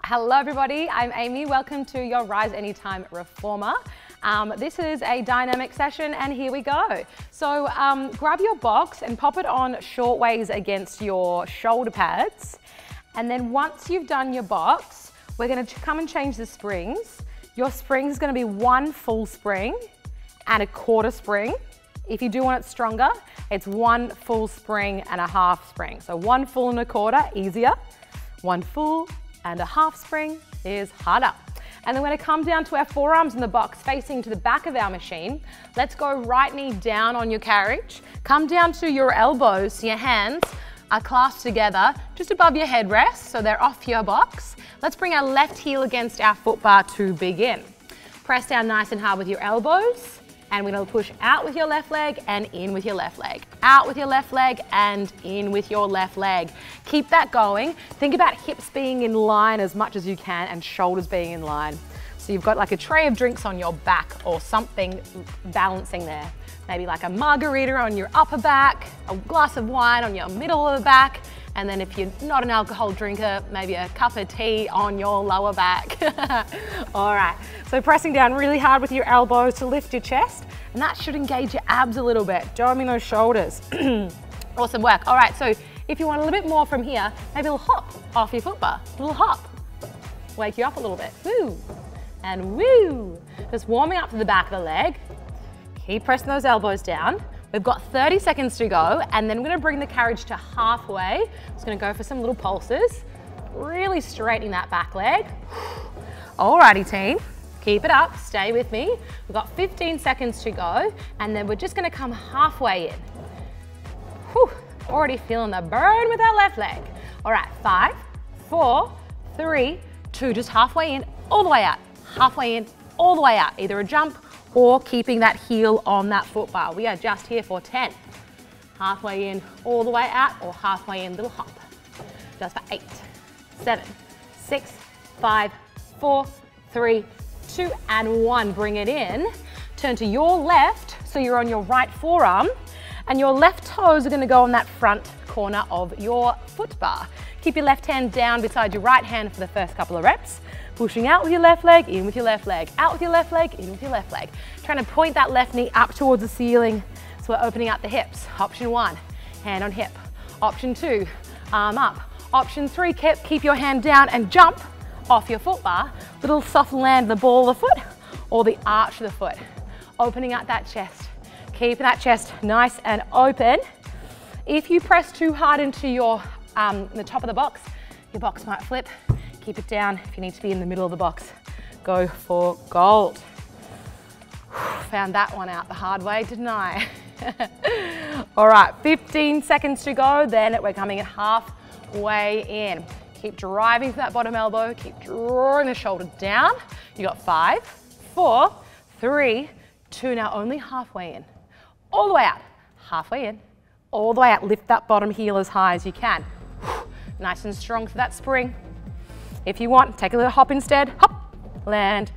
Hello everybody, I'm Amy. Welcome to your Rise Anytime Reformer. This is a dynamic session and here we go. So grab your box and pop it on short ways against your shoulder pads. And then once you've done your box, we're going to come and change the springs. Your spring is going to be one full spring and a quarter spring. If you do want it stronger, it's one full spring and a half spring. So one full and a quarter, easier. One full and a half spring is harder. And then we're going to come down to our forearms in the box facing to the back of our machine. Let's go right knee down on your carriage. Come down to your elbows so your hands are clasped together just above your headrest so they're off your box. Let's bring our left heel against our foot bar to begin. Press down nice and hard with your elbows. And we're going to push out with your left leg and in with your left leg. Out with your left leg and in with your left leg. Keep that going. Think about hips being in line as much as you can and shoulders being in line. So you've got like a tray of drinks on your back or something balancing there. Maybe like a margarita on your upper back, a glass of wine on your middle of the back, and then if you're not an alcohol drinker, maybe a cup of tea on your lower back. All right, so pressing down really hard with your elbows to lift your chest, and that should engage your abs a little bit, doming those shoulders. Awesome work. All right, so if you want a little bit more from here, maybe a little hop off your foot bar, a little hop. Wake you up a little bit, woo, and woo. Just warming up to the back of the leg. Keep pressing those elbows down. We've got 30 seconds to go, and then we're gonna bring the carriage to halfway. Just gonna go for some little pulses, really straightening that back leg. Alrighty team, keep it up, stay with me. We've got 15 seconds to go, and then we're just gonna come halfway in. Whew, already feeling the burn with our left leg. All right, 5, 4, 3, 2, just halfway in, all the way out. Halfway in, all the way out, either a jump or keeping that heel on that foot bar. We are just here for 10. Halfway in, all the way out, or halfway in, little hop. Just for 8, 7, 6, 5, 4, 3, 2, and 1. Bring it in. Turn to your left, so you're on your right forearm, and your left toes are gonna go on that front corner of your foot bar. Keep your left hand down beside your right hand for the first couple of reps. Pushing out with your left leg, in with your left leg, out with your left leg, in with your left leg. Trying to point that left knee up towards the ceiling so we're opening up the hips. Option 1, hand on hip. Option 2, arm up. Option 3, keep your hand down and jump off your foot bar. Little soft land, the ball of the foot or the arch of the foot. Opening up that chest. Keep that chest nice and open. If you press too hard into your the top of the box, your box might flip. Keep it down. If you need to be in the middle of the box, go for gold. Found that one out the hard way, didn't I? All right, 15 seconds to go, then we're coming at halfway in. Keep driving for that bottom elbow, keep drawing the shoulder down. You got 5, 4, 3, 2, now only halfway in. All the way out, halfway in, all the way out. Lift that bottom heel as high as you can. Nice and strong for that spring. If you want, take a little hop instead. Hop, land,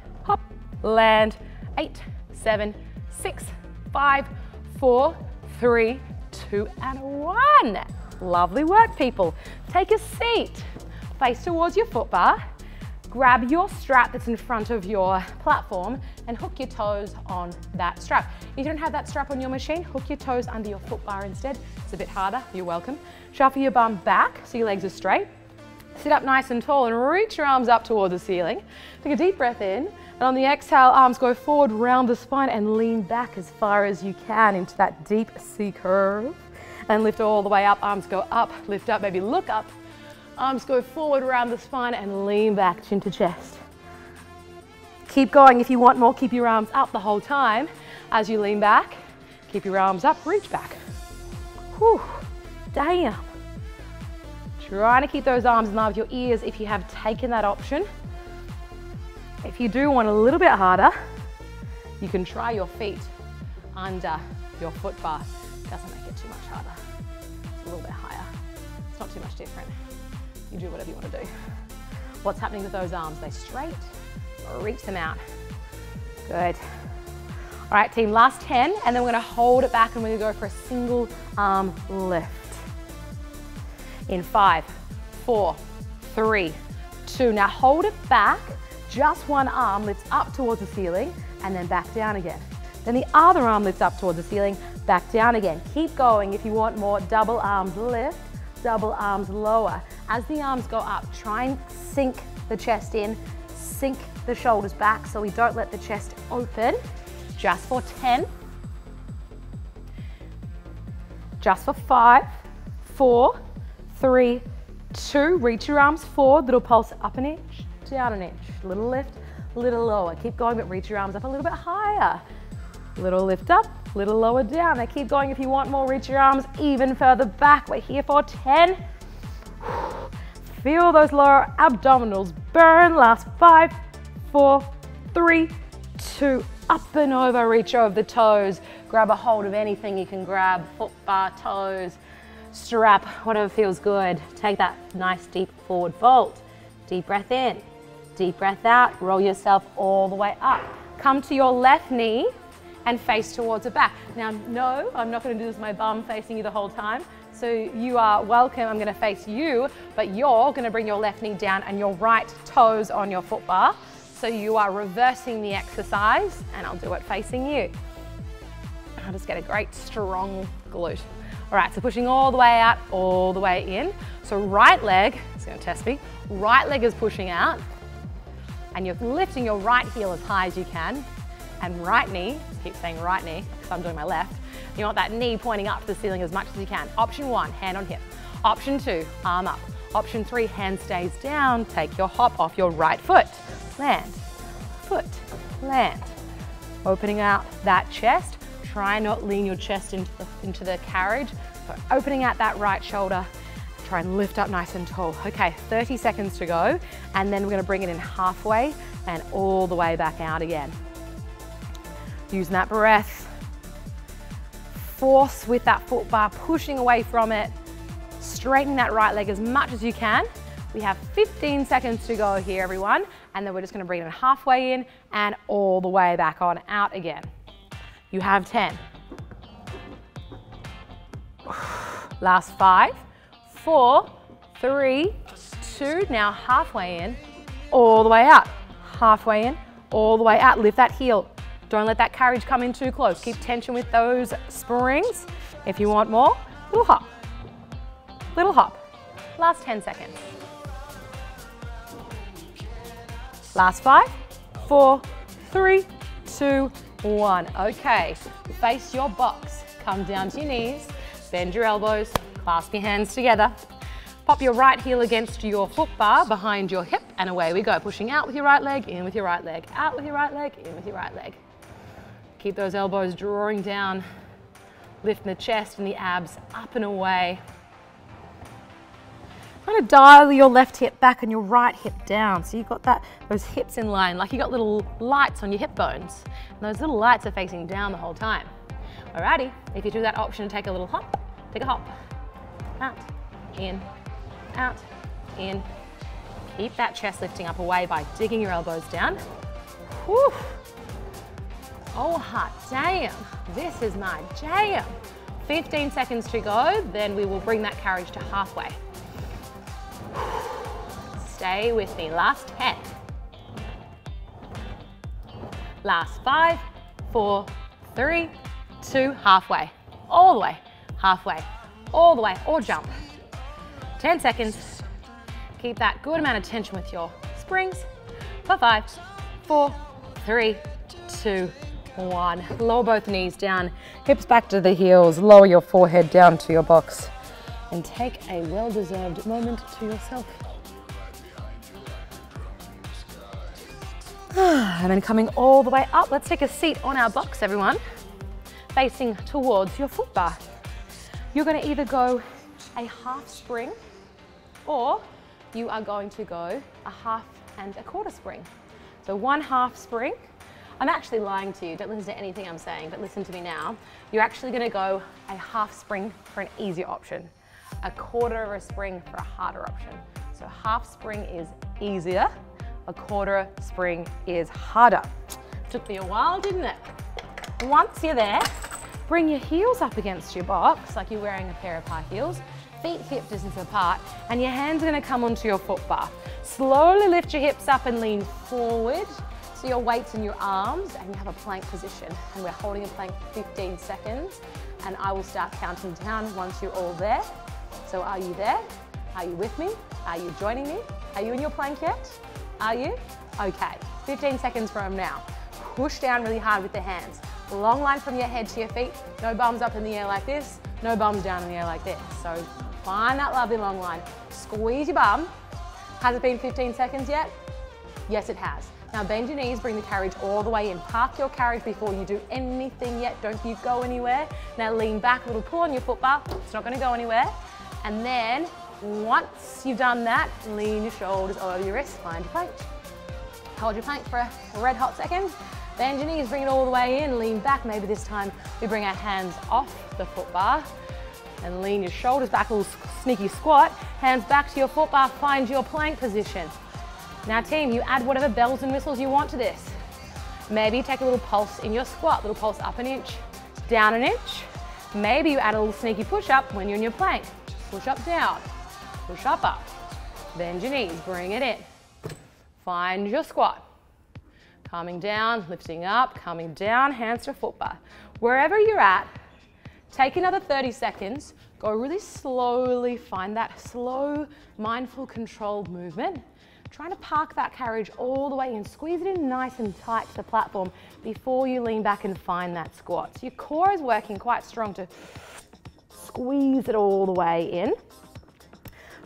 8, 7, 6, 5, 4, 3, 2, and 1. Lovely work, people. Take a seat, face towards your foot bar, grab your strap that's in front of your platform and hook your toes on that strap. If you don't have that strap on your machine, hook your toes under your foot bar instead. It's a bit harder, you're welcome. Shuffle your bum back so your legs are straight. Sit up nice and tall and reach your arms up towards the ceiling. Take a deep breath in, and on the exhale, arms go forward, round the spine, and lean back as far as you can into that deep C curve. And lift all the way up, arms go up, lift up, maybe look up. Arms go forward, round the spine, and lean back, chin to chest. Keep going. If you want more, keep your arms up the whole time. As you lean back, keep your arms up, reach back. Whew, damn. Trying to keep those arms in line with your ears if you have taken that option. If you do want a little bit harder, you can try your feet under your foot bar. Doesn't make it too much harder. It's a little bit higher. It's not too much different. You do whatever you want to do. What's happening with those arms? They straight, reach them out. Good. All right, team, last 10, and then we're gonna hold it back and we're gonna go for a single arm lift. In 5, 4, 3, 2. Now hold it back. Just one arm lifts up towards the ceiling and then back down again. Then the other arm lifts up towards the ceiling, back down again. Keep going. If you want more, double arms lift, double arms lower. As the arms go up, try and sink the chest in, sink the shoulders back so we don't let the chest open. Just for 10. Just for 5, 4, 3, 2. Reach your arms forward, little pulse up an inch, down an inch. Little lift, little lower. Keep going, but reach your arms up a little bit higher. Little lift up, little lower down. Now keep going. If you want more, reach your arms even further back. We're here for 10. Feel those lower abdominals burn. Last 5, 4, 3, 2. Up and over, reach over the toes. Grab a hold of anything you can grab. Foot bar, toes, strap, whatever feels good. Take that nice deep forward fold. Deep breath in, deep breath out. Roll yourself all the way up. Come to your left knee and face towards the back. Now, no, I'm not going to do this with my bum facing you the whole time. So you are welcome. I'm going to face you, but you're going to bring your left knee down and your right toes on your foot bar. So you are reversing the exercise, and I'll do it facing you. I'll just get a great strong glute. All right, so pushing all the way out, all the way in. So right leg, it's going to test me. Right leg is pushing out, and you're lifting your right heel as high as you can. And right knee, keep saying right knee, because I'm doing my left. You want that knee pointing up to the ceiling as much as you can. Option 1, hand on hip. Option 2, arm up. Option 3, hand stays down. Take your hop off your right foot. Land, foot, land. Opening out that chest. Try not lean your chest into the carriage. So opening out that right shoulder. Try and lift up nice and tall. Okay, 30 seconds to go. And then we're gonna bring it in halfway and all the way back out again. Using that breath. Force with that foot bar, pushing away from it. Straighten that right leg as much as you can. We have 15 seconds to go here, everyone. And then we're just gonna bring it halfway in and all the way back on out again. You have 10. Last 5, 4, 3, 2. Now halfway in, all the way out. Halfway in, all the way out. Lift that heel. Don't let that carriage come in too close. Keep tension with those springs. If you want more, little hop. Little hop. Last 10 seconds. Last 5, 4, 3, 2, 1. Okay, face your box. Come down to your knees, bend your elbows, clasp your hands together. Pop your right heel against your foot bar behind your hip, and away we go. Pushing out with your right leg, in with your right leg, out with your right leg, in with your right leg. Keep those elbows drawing down, lifting the chest and the abs up and away. Try to dial your left hip back and your right hip down. So you've got those hips in line, like you got little lights on your hip bones. And those little lights are facing down the whole time. Alrighty, if you do that option to take a little hop, take a hop. Out, in, out, in. Keep that chest lifting up away by digging your elbows down. Whew. Oh hot damn, this is my jam. 15 seconds to go, then we will bring that carriage to halfway. Stay with me, last 10. Last 5, 4, 3, 2, halfway. All the way, halfway, all the way, or jump. 10 seconds. Keep that good amount of tension with your springs. For 5, 4, 3, 2, 1. Lower both knees down, hips back to the heels, lower your forehead down to your box, and take a well-deserved moment to yourself. And then coming all the way up, let's take a seat on our box, everyone, facing towards your foot bar. You're going to either go a half spring, or you are going to go a half and a quarter spring. So 1 half spring. I'm actually lying to you, don't listen to anything I'm saying, but listen to me now. You're actually gonna go a half spring for an easier option, a quarter of a spring for a harder option. So half spring is easier, a quarter spring is harder. Took me a while, didn't it? Once you're there, bring your heels up against your box, like you're wearing a pair of high heels, feet hip distance apart, and your hands are gonna come onto your foot bar. Slowly lift your hips up and lean forward. So your weight's in your arms and you have a plank position. And we're holding a plank for 15 seconds. And I will start counting down once you're all there. So are you there? Are you with me? Are you joining me? Are you in your plank yet? Are you? Okay, 15 seconds from now. Push down really hard with the hands. Long line from your head to your feet. No bums up in the air like this. No bums down in the air like this. So find that lovely long line. Squeeze your bum. Has it been 15 seconds yet? Yes, it has. Now bend your knees, bring the carriage all the way in. Park your carriage before you do anything yet. Don't you go anywhere. Now lean back, a little pull on your foot bar. It's not gonna go anywhere. And then once you've done that, lean your shoulders over your wrists, find your plank. Hold your plank for a red hot second. Bend your knees, bring it all the way in, lean back. Maybe this time we bring our hands off the foot bar and lean your shoulders back, a little sneaky squat. Hands back to your foot bar, find your plank position. Now team, you add whatever bells and whistles you want to this. Maybe take a little pulse in your squat, little pulse up an inch, down an inch. Maybe you add a little sneaky push up when you're in your plank. Just push up, down, push up. Bend your knees, bring it in. Find your squat. Coming down, lifting up, coming down, hands to foot bar. Wherever you're at, take another 30 seconds, go really slowly, find that slow, mindful, controlled movement. Trying to park that carriage all the way in, squeeze it in nice and tight to the platform before you lean back and find that squat. So your core is working quite strong to squeeze it all the way in.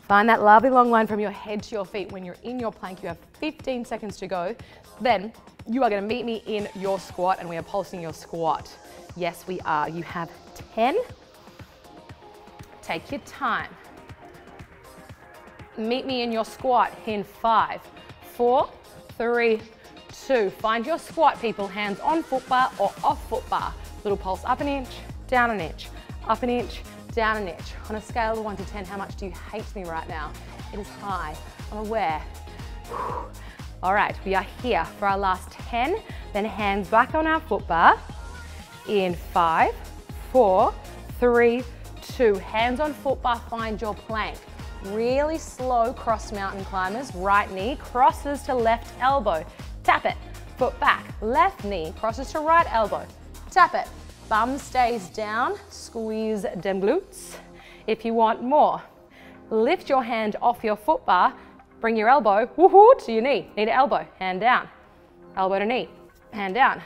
Find that lovely long line from your head to your feet. When you're in your plank, you have 15 seconds to go. Then you are going to meet me in your squat and we are pulsing your squat. Yes, we are. You have 10. Take your time. Meet me in your squat in 5, 4, 3, 2. Find your squat, people. Hands on foot bar or off foot bar. Little pulse up an inch, down an inch, up an inch, down an inch. On a scale of 1 to 10, how much do you hate me right now? It is high. I'm aware. All right, we are here for our last 10. Then hands back on our foot bar in 5, 4, 3, 2. Hands on foot bar, find your plank. Really slow cross mountain climbers. Right knee crosses to left elbow. Tap it. Foot back. Left knee crosses to right elbow. Tap it. Bum stays down. Squeeze them glutes. If you want more, lift your hand off your foot bar. Bring your elbow to your knee. Knee to elbow. Hand down. Elbow to knee. Hand down.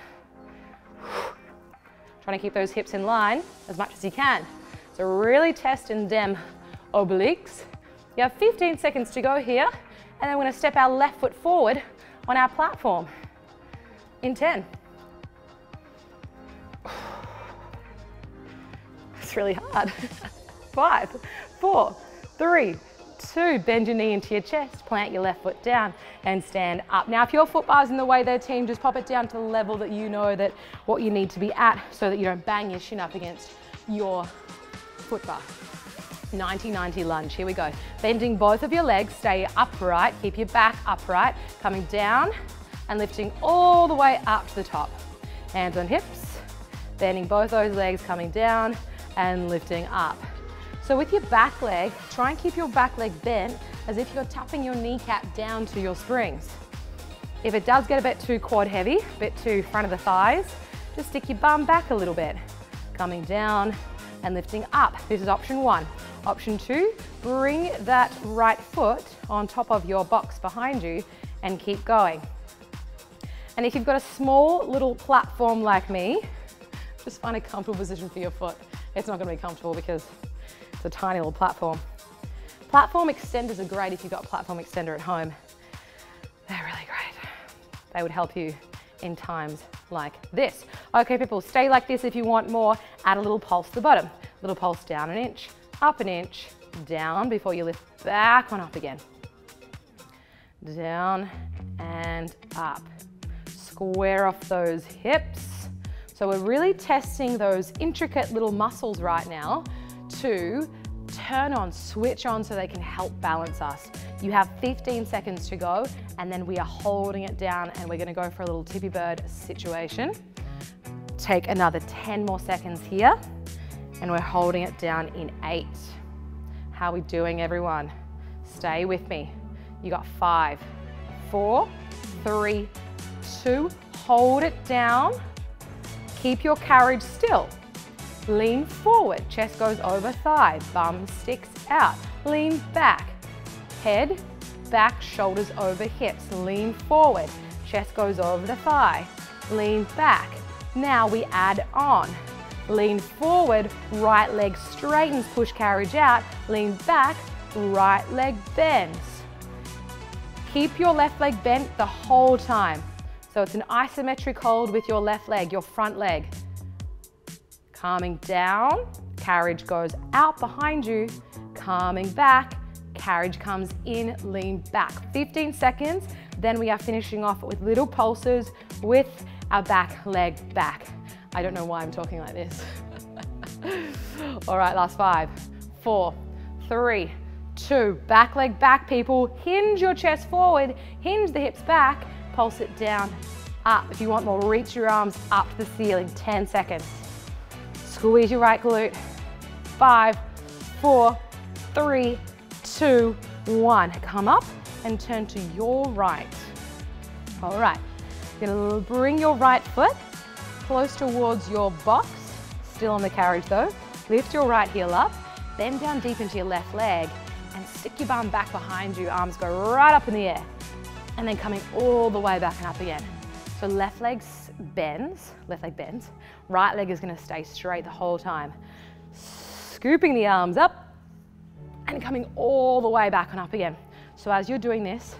Trying to keep those hips in line as much as you can. So really testing them obliques. You have 15 seconds to go here, and then we're going to step our left foot forward on our platform in 10. It's really hard. 5, 4, 3, 2. Bend your knee into your chest, plant your left foot down and stand up. Now, if your foot bar's in the way there, team, just pop it down to the level that you know that what you need to be at so that you don't bang your shin up against your foot bar. 90-90 lunge, here we go. Bending both of your legs, stay upright, keep your back upright, coming down and lifting all the way up to the top. Hands on hips, bending both those legs, coming down and lifting up. So with your back leg, try and keep your back leg bent as if you're tapping your kneecap down to your springs. If it does get a bit too quad heavy, a bit too front of the thighs, just stick your bum back a little bit. Coming down and lifting up. This is option 1. Option 2, bring that right foot on top of your box behind you and keep going. And if you've got a small little platform like me, just find a comfortable position for your foot. It's not going to be comfortable because it's a tiny little platform. Platform extenders are great if you've got a platform extender at home. They're really great. They would help you in times like this. Okay, people, stay like this if you want more. Add a little pulse to the bottom. Little pulse down an inch, up an inch, down before you lift back on up again. Down and up. Square off those hips. So we're really testing those intricate little muscles right now to turn on, switch on so they can help balance us. You have 15 seconds to go and then we are holding it down and we're going to go for a little tippy bird situation. Take another 10 more seconds here and we're holding it down in 8. How are we doing, everyone? Stay with me. You got 5, 4, 3, 2. Hold it down. Keep your carriage still. Lean forward, chest goes over thigh, bum sticks out. Lean back, head, back, shoulders over hips. Lean forward, chest goes over the thigh. Lean back. Now we add on. Lean forward, right leg straightens, push carriage out. Lean back, right leg bends. Keep your left leg bent the whole time. So it's an isometric hold with your left leg, your front leg. Calming down, carriage goes out behind you. Calming back, carriage comes in, lean back. 15 seconds, then we are finishing off with little pulses with our back leg back. I don't know why I'm talking like this. All right, last 5, 4, 3, 2. Back leg back, people. Hinge your chest forward, hinge the hips back, pulse it down, up. If you want more, reach your arms up to the ceiling. 10 seconds. Squeeze your right glute. 5, 4, 3, 2, 1. Come up and turn to your right. All right. You're gonna bring your right foot close towards your box, still on the carriage though. Lift your right heel up, bend down deep into your left leg, and stick your bum back behind you. Arms go right up in the air, and then coming all the way back and up again. So left leg bends, right leg is gonna stay straight the whole time. Scooping the arms up, and coming all the way back and up again. So as you're doing this,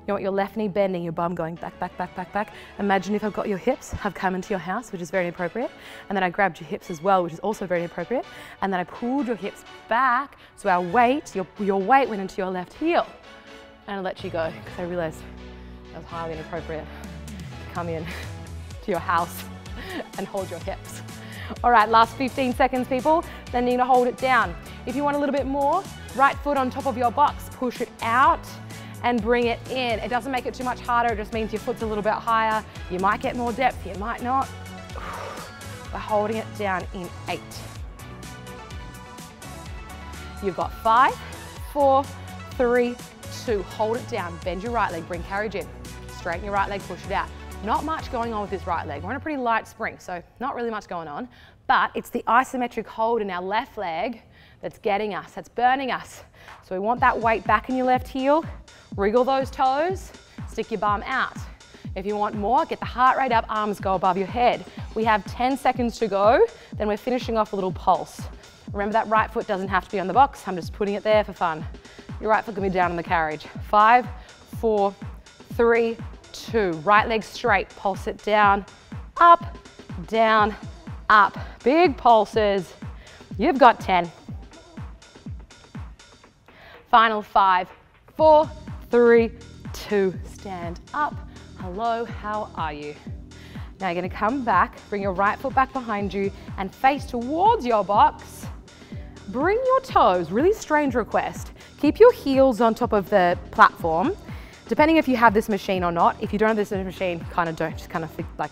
you want your left knee bending, your bum going back, back, back, back, back. Imagine if I've got your hips, have come into your house, which is very inappropriate. And then I grabbed your hips as well, which is also very inappropriate. And then I pulled your hips back, so our weight, your weight went into your left heel. And I let you go, because I realized that was highly inappropriate to come in to your house and hold your hips. All right, last 15 seconds, people. Then you're gonna hold it down. If you want a little bit more, right foot on top of your box, push it out and bring it in. It doesn't make it too much harder, it just means your foot's a little bit higher. You might get more depth, you might not. We're holding it down in 8. You've got 5, 4, 3, 2. Hold it down, bend your right leg, bring carriage in. Straighten your right leg, push it out. Not much going on with this right leg. We're in a pretty light spring, so not really much going on, but it's the isometric hold in our left leg that's getting us, that's burning us. So we want that weight back in your left heel, wriggle those toes, stick your bum out. If you want more, get the heart rate up, arms go above your head. We have 10 seconds to go, then we're finishing off a little pulse. Remember that right foot doesn't have to be on the box, I'm just putting it there for fun. Your right foot can be down on the carriage. 5, 4, 3, 2. Right leg straight, pulse it down, up, down, up. Big pulses. You've got 10. Final 5, 4, 3, 2. Stand up. Hello, how are you? Now you're gonna come back, bring your right foot back behind you and face towards your box. Bring your toes, really strange request. Keep your heels on top of the platform. Depending if you have this machine or not. If you don't have this machine, kind of don't, just kind of like,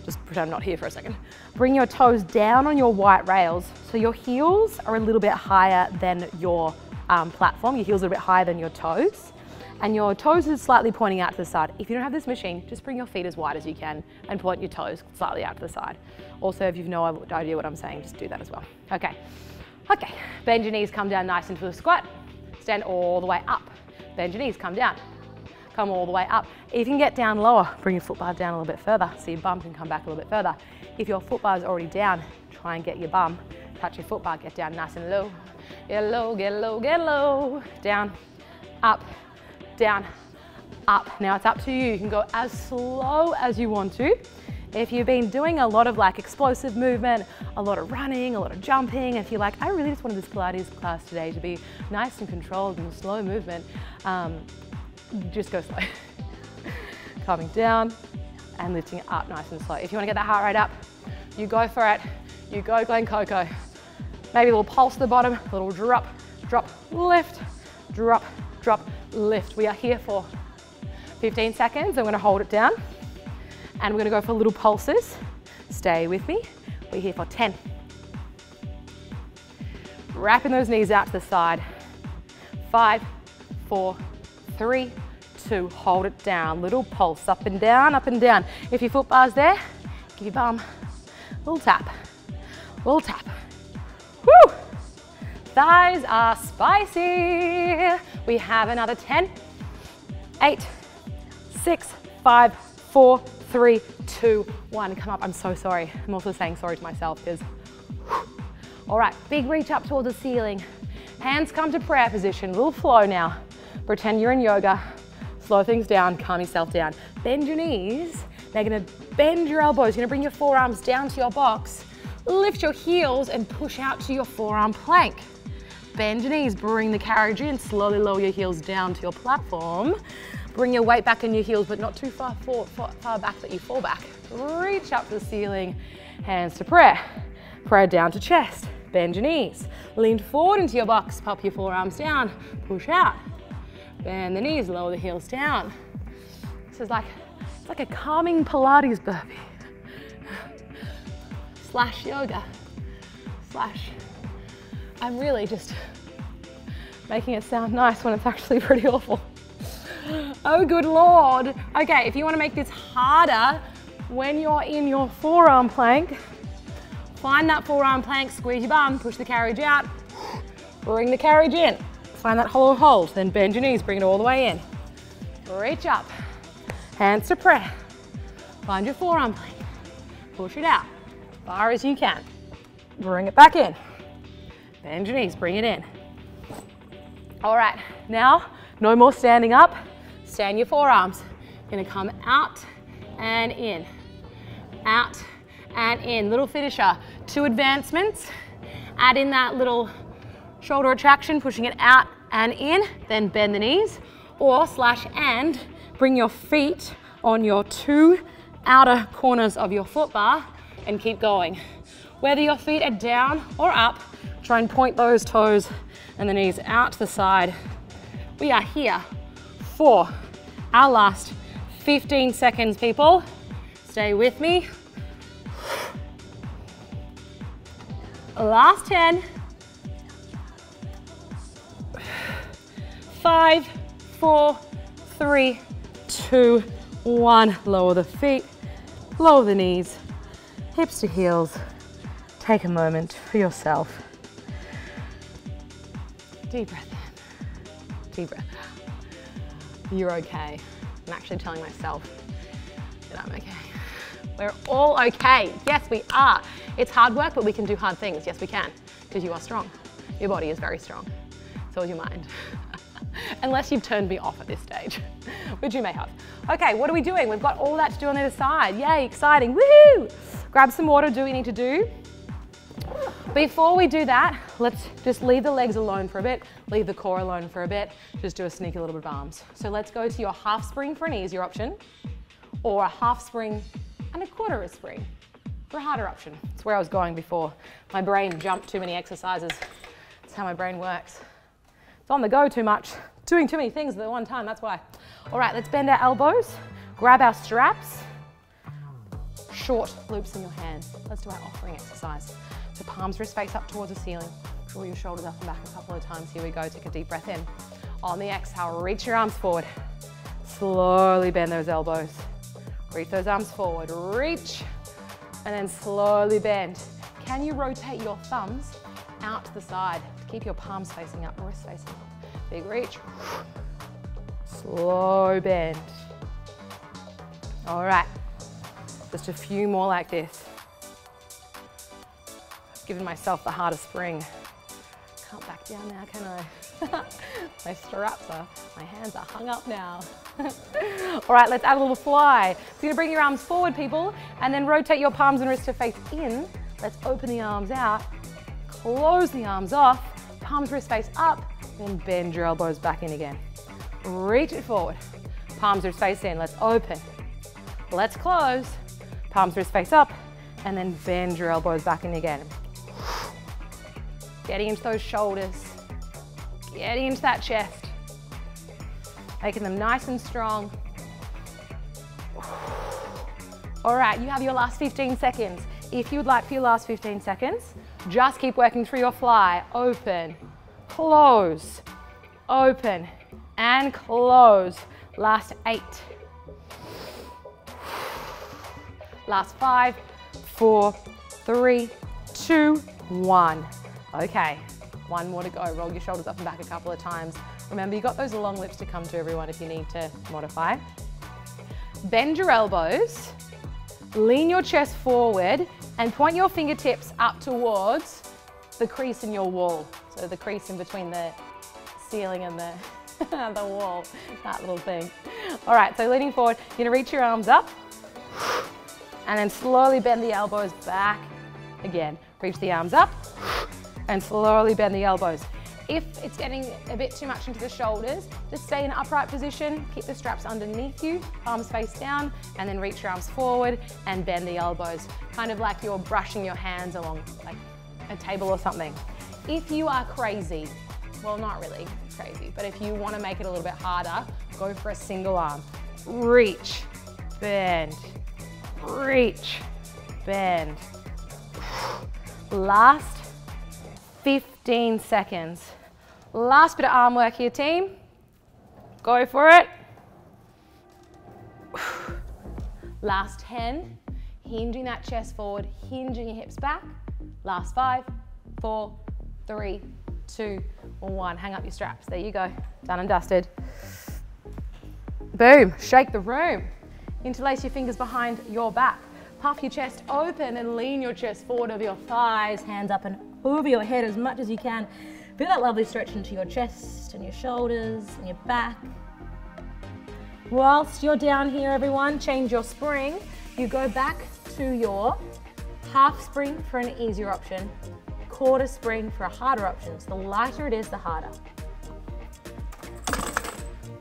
just pretend I'm not here for a second. Bring your toes down on your white rails. So your heels are a little bit higher than your platform. Your heels are a bit higher than your toes. And your toes are slightly pointing out to the side. If you don't have this machine, just bring your feet as wide as you can and point your toes slightly out to the side. Also, if you've no idea what I'm saying, just do that as well. Okay, bend your knees, come down nice into the squat. Stand all the way up. Bend your knees, come down. Come all the way up. If you can get down lower, bring your foot bar down a little bit further so your bum can come back a little bit further. If your foot bar is already down, try and get your bum, touch your foot bar, get down nice and low. Get low, get low, get low. Down, up, down, up. Now it's up to you. You can go as slow as you want to. If you've been doing a lot of like explosive movement, a lot of running, a lot of jumping, if you're like, I really just wanted this Pilates class today to be nice and controlled and slow movement, just go slow. Coming down and lifting it up nice and slow. If you want to get that heart rate up, you go for it. You go Glen Coco. Maybe a little pulse at the bottom, a little drop, drop, lift, drop, drop, lift. We are here for 15 seconds. I'm going to hold it down and we're going to go for little pulses. Stay with me. We're here for 10. Wrapping those knees out to the side. 5, 4, 3, 2, hold it down. Little pulse, up and down, up and down. If your foot bar's there, give your bum a little tap, little tap. Woo! Thighs are spicy. We have another 10, 8, 6, 5, 4, 3, 2, 1. Come up, I'm so sorry. I'm also saying sorry to myself because, all right, big reach up towards the ceiling. Hands come to prayer position, little flow now. Pretend you're in yoga. Slow things down, calm yourself down. Bend your knees. They're gonna bend your elbows. You're gonna bring your forearms down to your box. Lift your heels and push out to your forearm plank. Bend your knees, bring the carriage in. Slowly lower your heels down to your platform. Bring your weight back in your heels, but not too far back that you fall back. Reach up to the ceiling, hands to prayer. Prayer down to chest. Bend your knees. Lean forward into your box, pop your forearms down, push out. Bend the knees, lower the heels down. This is like, it's like a calming Pilates burpee. Slash yoga, slash, I'm really just making it sound nice when it's actually pretty awful. Oh, good Lord. Okay, if you want to make this harder, when you're in your forearm plank, find that forearm plank, squeeze your bum, push the carriage out, bring the carriage in. Find that hollow hold, then bend your knees, bring it all the way in. Reach up, hands to prayer. Find your forearm plank, push it out, far as you can. Bring it back in. Bend your knees, bring it in. All right, now, no more standing up. Stand your forearms. Gonna come out and in. Out and in. Little finisher. 2 advancements. Add in that little shoulder retraction, pushing it out and in. Then bend the knees. Or slash and bring your feet on your 2 outer corners of your foot bar and keep going. Whether your feet are down or up, try and point those toes and the knees out to the side. We are here for our last 15 seconds, people. Stay with me. Last 10. 5, 4, 3, 2, 1. Lower the feet, lower the knees, hips to heels. Take a moment for yourself. Deep breath in, deep breath out. You're okay. I'm actually telling myself that I'm okay. We're all okay. Yes, we are. It's hard work, but we can do hard things. Yes, we can, because you are strong. Your body is very strong. So is your mind. Unless you've turned me off at this stage, which you may have. Okay, what are we doing? We've got all that to do on the other side. Yay, exciting, woohoo! Grab some water, do what you need to do. Before we do that, let's just leave the legs alone for a bit, leave the core alone for a bit, just do a sneaky little bit of arms. So let's go to your half spring for an easier option, or a half spring and a quarter of spring for a harder option. It's where I was going before. My brain jumped too many exercises. That's how my brain works. It's on the go too much, doing too many things at the one time, that's why. All right, let's bend our elbows, grab our straps, short loops in your hands. Let's do our offering exercise. So palms wrist face up towards the ceiling. Draw your shoulders up and back a couple of times. Here we go, take a deep breath in. On the exhale, reach your arms forward. Slowly bend those elbows. Reach those arms forward, reach, and then slowly bend. Can you rotate your thumbs out to the side to keep your palms facing up, wrists facing up? Big reach, slow bend. All right, just a few more like this. I've given myself the hardest spring. Can't back down now, can I? My straps are, my hands are hung up now. All right, let's add a little fly. So you're gonna bring your arms forward, people, and then rotate your palms and wrists to face in. Let's open the arms out, close the arms off, palms, wrists face up, then bend your elbows back in again. Reach it forward, palms, wrists face in. Let's open, let's close, palms, wrists face up, and then bend your elbows back in again. Getting into those shoulders, getting into that chest, making them nice and strong. All right, you have your last 15 seconds. If you would like for your last 15 seconds, just keep working through your fly. Open, close, open, and close. Last 8. Last 5, 4, 3, 2, 1. Okay, one more to go. Roll your shoulders up and back a couple of times. Remember, you got those long lips to come to, everyone, if you need to modify. Bend your elbows, lean your chest forward, and point your fingertips up towards the crease in your wall. So the crease in between the ceiling and the, the wall, that little thing. All right, so leaning forward, you're gonna reach your arms up, and then slowly bend the elbows back again. Reach the arms up, and slowly bend the elbows. If it's getting a bit too much into the shoulders, just stay in upright position, keep the straps underneath you, palms face down, and then reach your arms forward and bend the elbows, kind of like you're brushing your hands along like a table or something. If you are crazy, well, not really crazy, but if you want to make it a little bit harder, go for a single arm. Reach, bend, reach, bend. Last 15 seconds. Last bit of arm work here, team. Go for it. Last 10. Hinging that chest forward, hinging your hips back. Last 5, 4, 3, 2, 1. Hang up your straps. There you go. Done and dusted. Boom. Shake the room. Interlace your fingers behind your back. Puff your chest open and lean your chest forward over your thighs, hands up and over your head as much as you can. Feel that lovely stretch into your chest and your shoulders and your back. Whilst you're down here, everyone, change your spring. You go back to your half spring for an easier option, quarter spring for a harder option. So the lighter it is, the harder.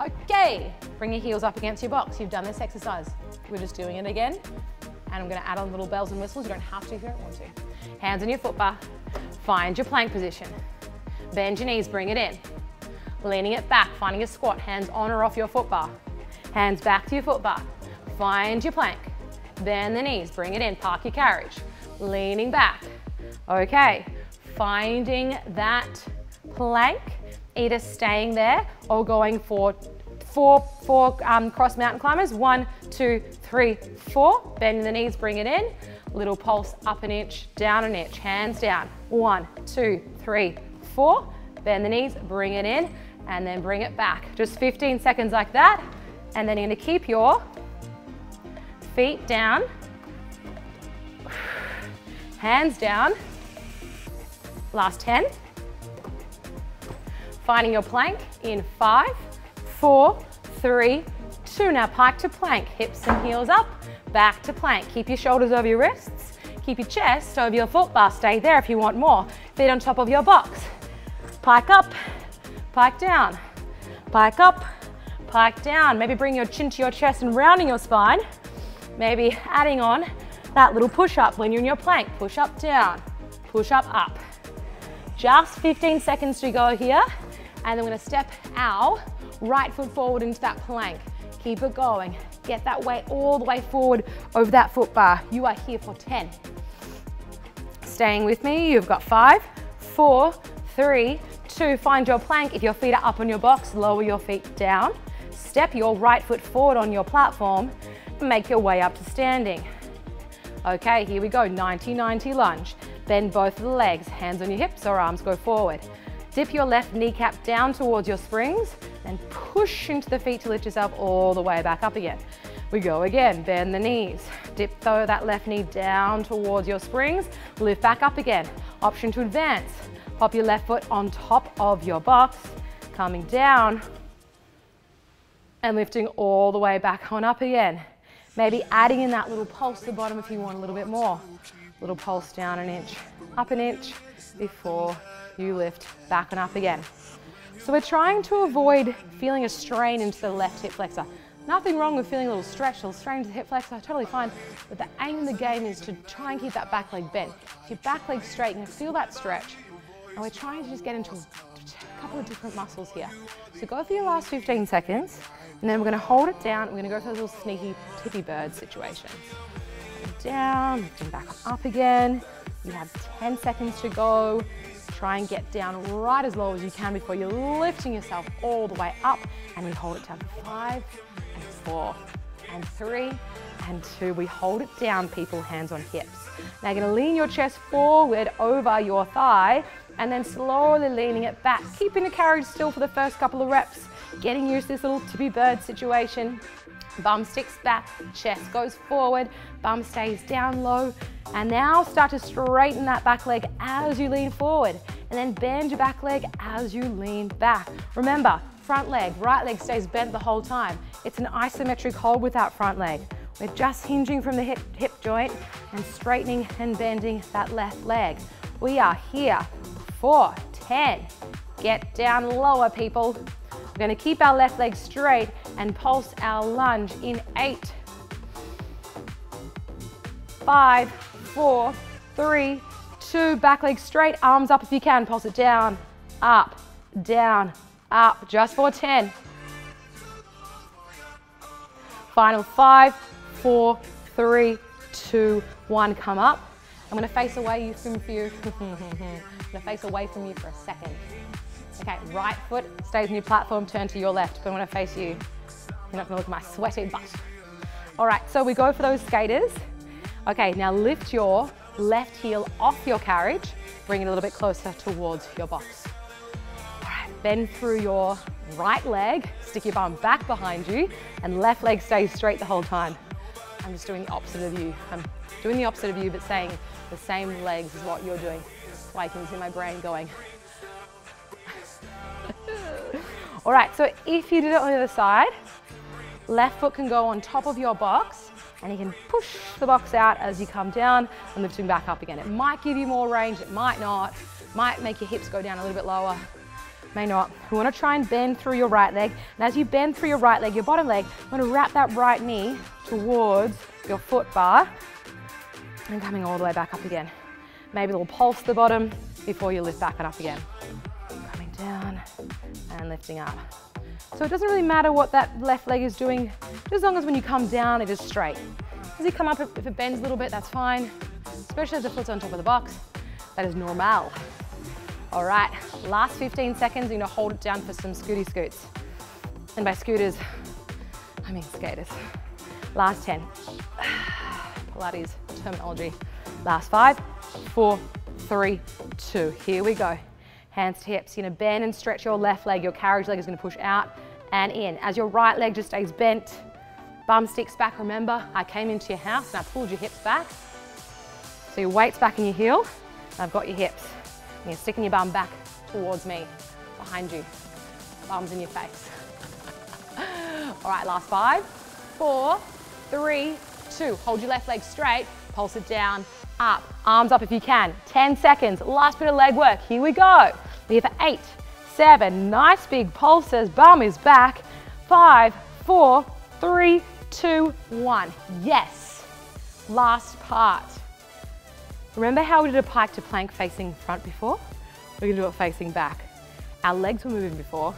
Okay, bring your heels up against your box. You've done this exercise. We're just doing it again. And I'm gonna add on little bells and whistles. You don't have to if you don't want to. Hands on your foot bar. Find your plank position. Bend your knees, bring it in. Leaning it back, finding a squat. Hands on or off your foot bar. Hands back to your foot bar. Find your plank. Bend the knees, bring it in. Park your carriage. Leaning back. Okay, finding that plank, either staying there or going for four cross mountain climbers. 1, 2, 3, 4. Bend the knees, bring it in. Little pulse, up an inch, down an inch, hands down. 1, 2, 3, 4. Bend the knees, bring it in, and then bring it back. Just 15 seconds like that. And then you're gonna keep your feet down, hands down. Last 10. Finding your plank in 5, 4, 3, 2. Now pike to plank, hips and heels up, back to plank. Keep your shoulders over your wrists, keep your chest over your foot bar. Stay there if you want more. Feet on top of your box. Pike up, pike down, pike up, pike down. Maybe bring your chin to your chest and rounding your spine. Maybe adding on that little push up when you're in your plank. Push up, down, push up, up. Just 15 seconds to go here. And then we're gonna step our right foot forward into that plank. Keep it going. Get that weight all the way forward over that foot bar. You are here for 10. Staying with me, you've got 5, 4, 3, 2. Find your plank. If your feet are up on your box, lower your feet down. Step your right foot forward on your platform and make your way up to standing. Okay, here we go, 90-90 lunge. Bend both of the legs, hands on your hips or arms go forward. Dip your left kneecap down towards your springs and push into the feet to lift yourself all the way back up again. We go again, bend the knees. Dip that left knee down towards your springs, lift back up again. Option to advance. Pop your left foot on top of your box, coming down and lifting all the way back on up again. Maybe adding in that little pulse to the bottom if you want a little bit more. Little pulse down an inch, up an inch before you lift back and up again. So we're trying to avoid feeling a strain into the left hip flexor. Nothing wrong with feeling a little stretch, a little strain to the hip flexor, totally fine. But the aim of the game is to try and keep that back leg bent. If your back leg's straight, you can feel that stretch. And we're trying to just get into a couple of different muscles here. So go for your last 15 seconds, and then we're gonna hold it down. We're gonna go for those little sneaky tippy bird situations. Down, lifting back up again. You have 10 seconds to go. Try and get down right as low as you can before you're lifting yourself all the way up. And we hold it down for 5 and 4 and 3 and 2. We hold it down, people, hands on hips. Now you're gonna lean your chest forward over your thigh and then slowly leaning it back, keeping the carriage still for the first couple of reps, getting used to this little tippy bird situation. Bum sticks back, chest goes forward, bum stays down low. And now start to straighten that back leg as you lean forward. And then bend your back leg as you lean back. Remember, front leg, right leg stays bent the whole time. It's an isometric hold with that front leg. We're just hinging from the hip joint and straightening and bending that left leg. We are here for 10. Get down lower, people. We're gonna keep our left leg straight and pulse our lunge in 8, 5, 4, 3, 2, back leg straight, arms up if you can, pulse it down, up, just for 10. Final 5, 4, 3, 2, 1, come up. I'm gonna face away from you. I'm gonna face away from you for a second. Okay, right foot stays on your platform, turn to your left, but I'm gonna face you. You're not gonna look at my sweaty butt. All right, so we go for those skaters. Okay, now lift your left heel off your carriage, bring it a little bit closer towards your box. All right, bend through your right leg, stick your bum back behind you, and left leg stays straight the whole time. I'm just doing the opposite of you. I'm doing the opposite of you, but saying the same legs is what you're doing. That's why you can see my brain going. All right, so if you did it on the other side, left foot can go on top of your box and you can push the box out as you come down and lifting back up again. It might give you more range, it might not. Might make your hips go down a little bit lower, may not. We want to try and bend through your right leg. And as you bend through your right leg, your bottom leg, you want to wrap that right knee towards your foot bar and coming all the way back up again. Maybe a little pulse to the bottom before you lift back and up again. Coming down and lifting up. So it doesn't really matter what that left leg is doing, just as long as when you come down, it is straight. As you come up, if it bends a little bit, that's fine. Especially as the foot's on top of the box, that is normal. All right, last 15 seconds, you're gonna hold it down for some scooty scoots. And by scooters, I mean skaters. Last 10. Pilates terminology. Last 5, 4, 3, 2. Here we go. Hands to hips. You're gonna bend and stretch your left leg. Your carriage leg is gonna push out and in. As your right leg just stays bent, bum sticks back. Remember, I came into your house and I pulled your hips back. So your weight's back in your heel, and I've got your hips. And you're sticking your bum back towards me, behind you. Bum's in your face. All right, last 5, 4, 3, 2. Hold your left leg straight, pulse it down, up, arms up if you can. 10 seconds, last bit of leg work. Here we go. We're here for 8, 7, nice big pulses, bum is back. 5, 4, 3, 2, 1. Yes, last part. Remember how we did a pike to plank facing front before? We're gonna do it facing back. Our legs were moving before,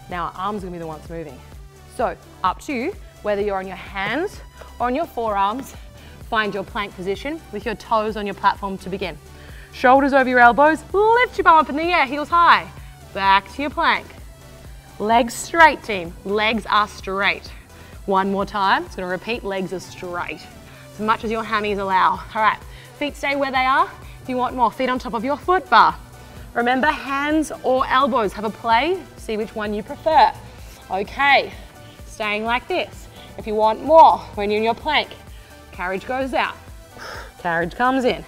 now our arms are gonna be the ones moving. So, up to you, whether you're on your hands or on your forearms, find your plank position with your toes on your platform to begin. Shoulders over your elbows, lift your bum up in the air, heels high. Back to your plank. Legs straight, team. Legs are straight. One more time, it's gonna repeat, legs are straight. As much as your hammies allow. All right, feet stay where they are. If you want more, feet on top of your foot bar. Remember, hands or elbows have a play. See which one you prefer. Okay, staying like this. If you want more, when you're in your plank, carriage goes out, carriage comes in.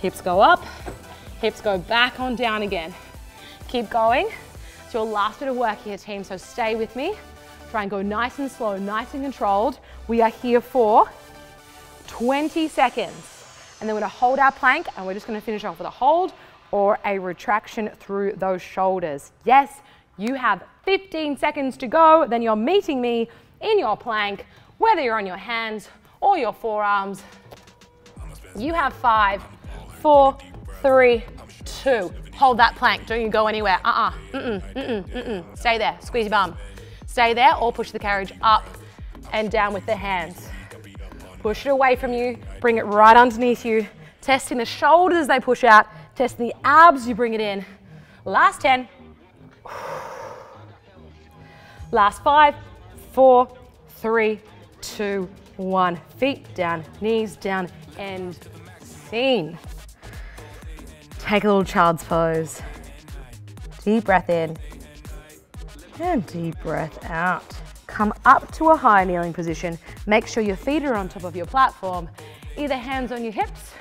Hips go up, hips go back on down again. Keep going. It's your last bit of work here, team, so stay with me. Try and go nice and slow, nice and controlled. We are here for 20 seconds. And then we're gonna hold our plank and we're just gonna finish off with a hold or a retraction through those shoulders. Yes, you have 15 seconds to go, then you're meeting me in your plank, whether you're on your hands or your forearms. You have 5, 4, 3, 2. Hold that plank, don't you go anywhere. Stay there, squeeze your bum. Stay there or push the carriage up and down with the hands. Push it away from you, bring it right underneath you, testing the shoulders as they push out, Test the abs, you bring it in. Last 10. Last 5, 4, 3, 2, 1. Feet down, knees down, and scene. Take a little child's pose. Deep breath in and deep breath out. Come up to a high kneeling position. Make sure your feet are on top of your platform. Either hands on your hips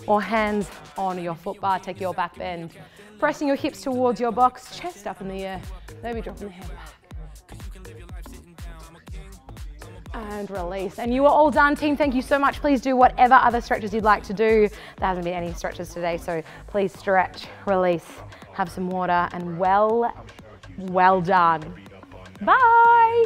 or hands on your foot bar. Take your back bend. Pressing your hips towards your box, chest up in the air. Maybe dropping the head back. And release. And you are all done, team. Thank you so much. Please do whatever other stretches you'd like to do. There hasn't been any stretches today, so please stretch, release, have some water, and well done. Bye.